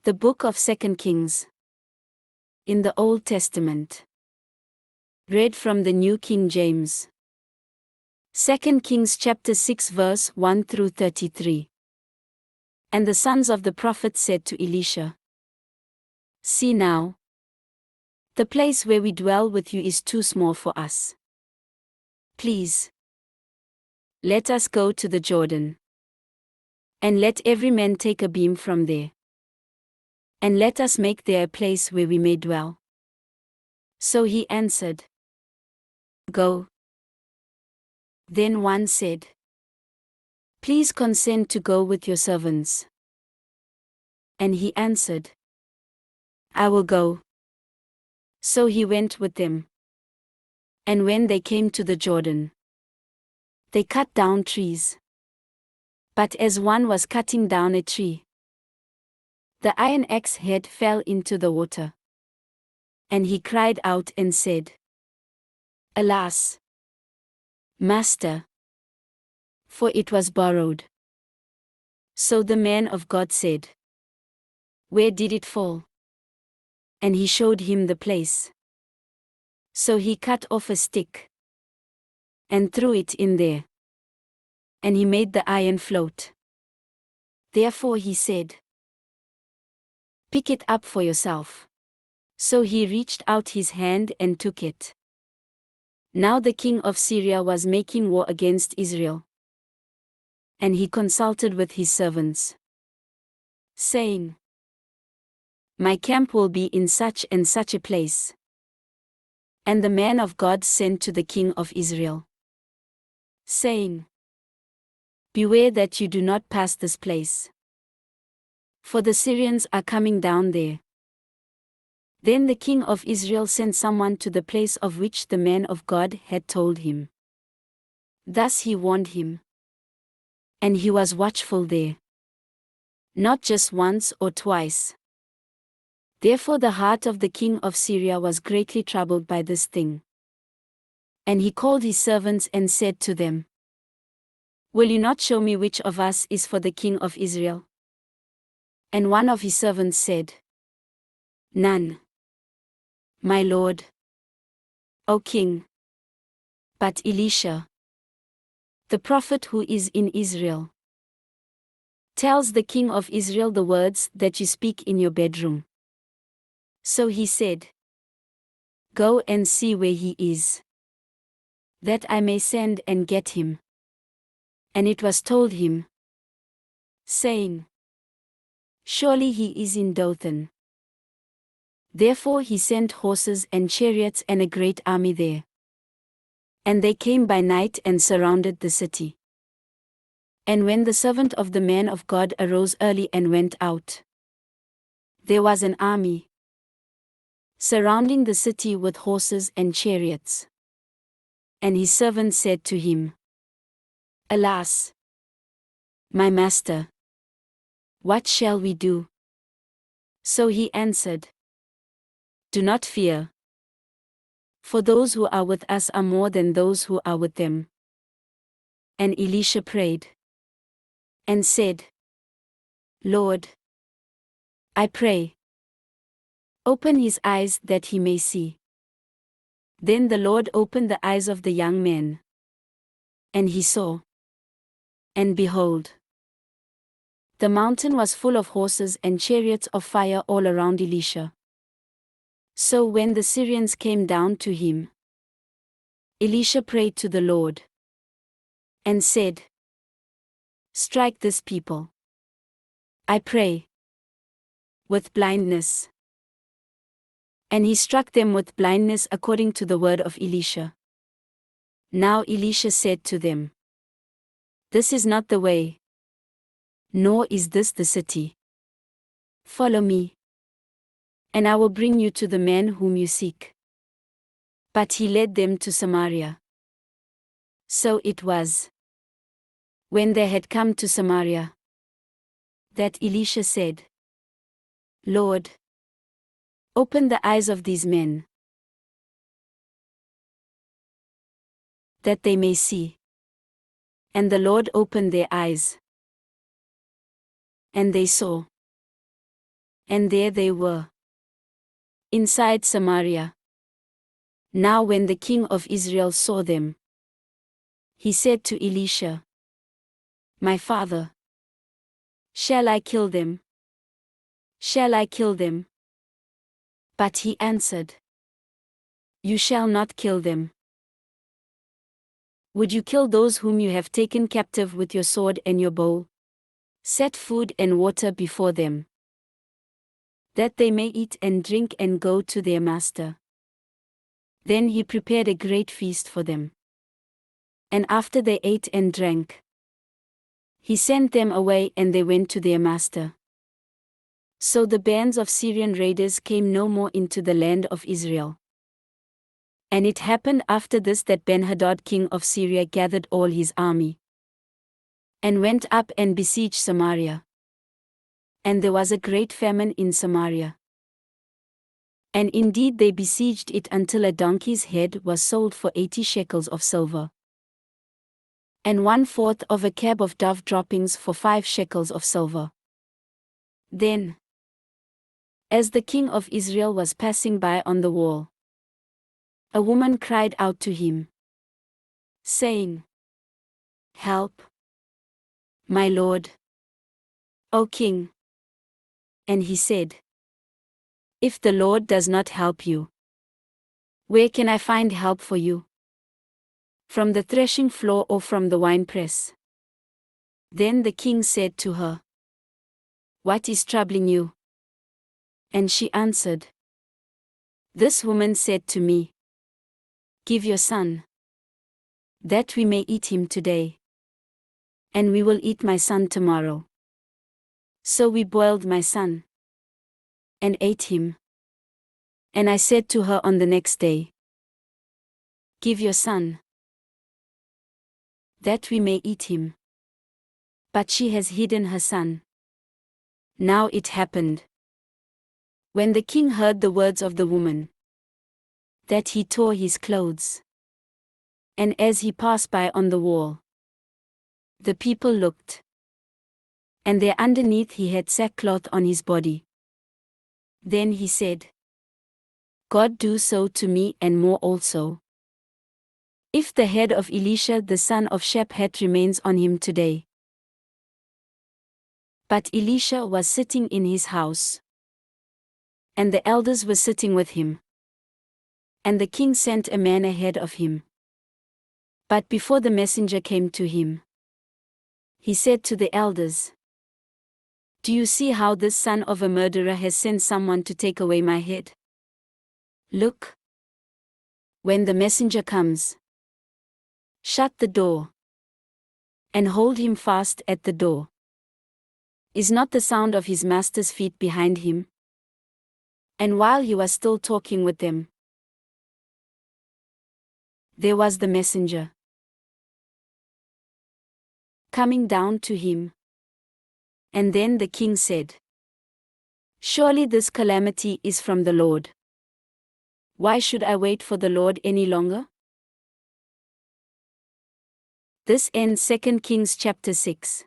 The Book of 2 Kings. In the Old Testament. Read from the New King James. 2 Kings chapter 6 verse 1 through 33. And the sons of the prophet said to Elisha, "See now, the place where we dwell with you is too small for us. Please, let us go to the Jordan. And let every man take a beam from there. And let us make there a place where we may dwell." So he answered, "Go." Then one said, "Please consent to go with your servants." And he answered, "I will go." So he went with them. And when they came to the Jordan, they cut down trees. But as one was cutting down a tree, the iron axe head fell into the water. And he cried out and said, "Alas, Master! For it was borrowed." So the man of God said, "Where did it fall?" And he showed him the place. So he cut off a stick and threw it in there. And he made the iron float. Therefore he said, "Pick it up for yourself." So he reached out his hand and took it. Now the king of Syria was making war against Israel. And he consulted with his servants, saying, "My camp will be in such and such a place." And the man of God sent to the king of Israel, saying, "Beware that you do not pass this place, for the Syrians are coming down there." Then the king of Israel sent someone to the place of which the man of God had told him. Thus he warned him. And he was watchful there, not just once or twice. Therefore the heart of the king of Syria was greatly troubled by this thing. And he called his servants and said to them, "Will you not show me which of us is for the king of Israel?" And one of his servants said, "None, my lord, O king, but Elisha, the prophet who is in Israel, tells the king of Israel the words that you speak in your bedroom." So he said, "Go and see where he is, that I may send and get him." And it was told him, saying, "Surely he is in Dothan." Therefore he sent horses and chariots and a great army there. And they came by night and surrounded the city. And when the servant of the man of God arose early and went out, there was an army surrounding the city with horses and chariots. And his servant said to him, "Alas, my master, what shall we do?" So he answered, "Do not fear, for those who are with us are more than those who are with them." And Elisha prayed and said, "Lord, I pray, open his eyes that he may see." Then the Lord opened the eyes of the young man, and he saw. And behold, the mountain was full of horses and chariots of fire all around Elisha. So when the Syrians came down to him, Elisha prayed to the Lord and said, "Strike this people, I pray, with blindness." And he struck them with blindness according to the word of Elisha. Now Elisha said to them, "This is not the way, nor is this the city. Follow me, and I will bring you to the man whom you seek." But he led them to Samaria. So it was, when they had come to Samaria, that Elisha said, "Lord, open the eyes of these men, that they may see." And the Lord opened their eyes, and they saw. And there they were, inside Samaria. Now when the king of Israel saw them, he said to Elisha, "My father, shall I kill them? Shall I kill them?" But he answered, "You shall not kill them. Would you kill those whom you have taken captive with your sword and your bow? Set food and water before them, that they may eat and drink and go to their master." Then he prepared a great feast for them. And after they ate and drank, he sent them away and they went to their master. So the bands of Syrian raiders came no more into the land of Israel. And it happened after this that Ben-Hadad king of Syria gathered all his army, and went up and besieged Samaria. And there was a great famine in Samaria. And indeed they besieged it until a donkey's head was sold for 80 shekels of silver, and 1/4 of a cab of dove droppings for 5 shekels of silver. Then, as the king of Israel was passing by on the wall, a woman cried out to him, saying, "Help, my lord, O king." And he said, "If the Lord does not help you, where can I find help for you? From the threshing floor or from the winepress?" Then the king said to her, "What is troubling you?" And she answered, "This woman said to me, 'Give your son, that we may eat him today, and we will eat my son tomorrow.' So we boiled my son, and ate him. And I said to her on the next day, 'Give your son, that we may eat him.' But she has hidden her son." Now it happened, when the king heard the words of the woman, that he tore his clothes. And as he passed by on the wall, the people looked, and there underneath he had sackcloth on his body. Then he said, "God do so to me and more also, if the head of Elisha the son of Shaphat remains on him today." But Elisha was sitting in his house, and the elders were sitting with him. And the king sent a man ahead of him. But before the messenger came to him, he said to the elders, "Do you see how this son of a murderer has sent someone to take away my head? Look, when the messenger comes, shut the door, and hold him fast at the door. Is not the sound of his master's feet behind him?" And while he was still talking with them, there was the messenger coming down to him. And then the king said, "Surely this calamity is from the Lord. Why should I wait for the Lord any longer?" This ends 2 Kings chapter 6.